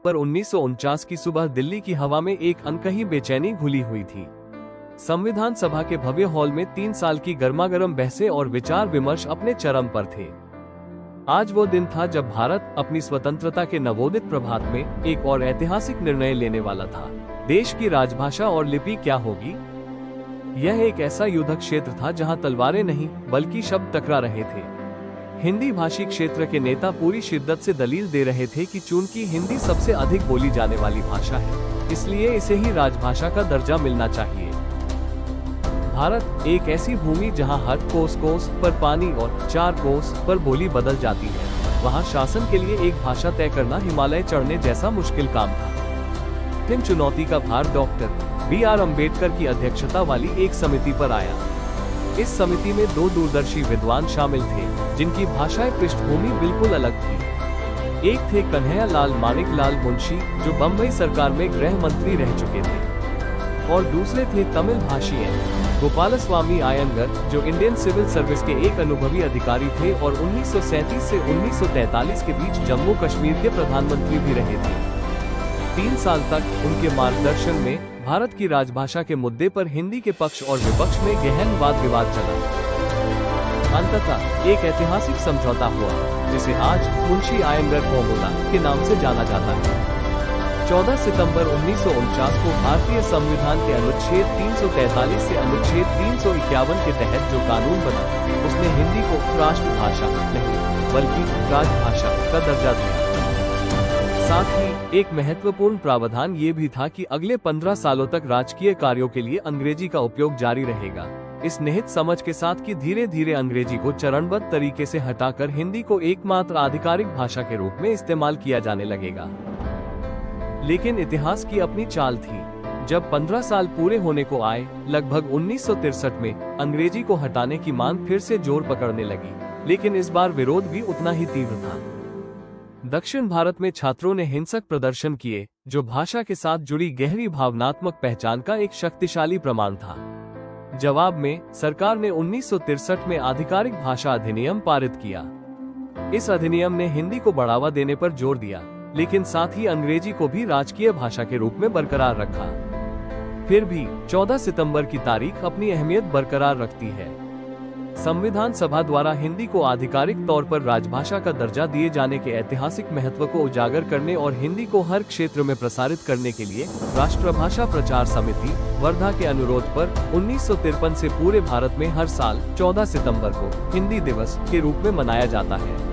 पर 1949 की सुबह दिल्ली की हवा में एक अनकही बेचैनी घुली हुई थी। संविधान सभा के भव्य हॉल में 3 साल की गर्मागर्म बहसें और विचार विमर्श अपने चरम पर थे। आज वो दिन था जब भारत अपनी स्वतंत्रता के नवोदित प्रभात में एक और ऐतिहासिक निर्णय लेने वाला था। देश की राजभाषा और लिपि क्या होगी? यह एक ऐसा युद्धक क्षेत्र था जहां तलवारें नहीं बल्कि शब्द टकरा रहे थे। हिंदी भाषी क्षेत्र के नेता पूरी शिद्दत से दलील दे रहे थे कि चूंकि हिंदी सबसे अधिक बोली जाने वाली भाषा है, इसलिए इसे ही राजभाषा का दर्जा मिलना चाहिए। भारत एक ऐसी भूमि जहां हर कोस पर पानी और 4 कोस पर बोली बदल जाती है। वहां शासन के लिए एक भाषा तय करना हिमालय चढ़ने जैसा मुश्किल काम था। इन चुनौती का भार डॉक्टर B.R. अम्बेडकर की अध्यक्षता वाली एक समिति पर आया। इस समिति में 2 दूरदर्शी विद्वान शामिल थे, जिनकी भाषाई पृष्ठभूमि बिल्कुल अलग थी। एक थे कन्हैया लाल मानिक लाल मुंशी, जो बम्बई सरकार में गृह मंत्री रह चुके थे, और दूसरे थे तमिल भाषी गोपालस्वामी आयंगर, जो इंडियन सिविल सर्विस के एक अनुभवी अधिकारी थे और 1937 से 1943 के बीच जम्मू कश्मीर के प्रधानमंत्री भी रहे थे। 3 साल तक उनके मार्गदर्शन में भारत की राजभाषा के मुद्दे पर हिंदी के पक्ष और विपक्ष में गहन वाद विवाद चला। अंततः एक ऐतिहासिक समझौता हुआ, जिसे आज मुंशी आयंगर फॉर्मूला के नाम से जाना जाता है। 14 सितंबर 1949 को भारतीय संविधान के अनुच्छेद 343 से अनुच्छेद 351 के तहत जो कानून बना, उसने हिंदी को राष्ट्रभाषा नहीं बल्कि राजभाषा का दर्जा दिया। साथ ही एक महत्वपूर्ण प्रावधान ये भी था कि अगले 15 सालों तक राजकीय कार्यों के लिए अंग्रेजी का उपयोग जारी रहेगा, इस निहित समझ के साथ कि धीरे धीरे अंग्रेजी को चरणबद्ध तरीके से हटाकर हिंदी को एकमात्र आधिकारिक भाषा के रूप में इस्तेमाल किया जाने लगेगा। लेकिन इतिहास की अपनी चाल थी। जब 15 साल पूरे होने को आए, लगभग 1963 में अंग्रेजी को हटाने की मांग फिर से जोर पकड़ने लगी, लेकिन इस बार विरोध भी उतना ही तीव्र था। दक्षिण भारत में छात्रों ने हिंसक प्रदर्शन किए, जो भाषा के साथ जुड़ी गहरी भावनात्मक पहचान का एक शक्तिशाली प्रमाण था। जवाब में सरकार ने 1963 में आधिकारिक भाषा अधिनियम पारित किया। इस अधिनियम ने हिंदी को बढ़ावा देने पर जोर दिया, लेकिन साथ ही अंग्रेजी को भी राजकीय भाषा के रूप में बरकरार रखा। फिर भी 14 सितंबर की तारीख अपनी अहमियत बरकरार रखती है। संविधान सभा द्वारा हिंदी को आधिकारिक तौर पर राजभाषा का दर्जा दिए जाने के ऐतिहासिक महत्व को उजागर करने और हिंदी को हर क्षेत्र में प्रसारित करने के लिए राष्ट्रभाषा प्रचार समिति वर्धा के अनुरोध पर 1953 से पूरे भारत में हर साल 14 सितंबर को हिंदी दिवस के रूप में मनाया जाता है।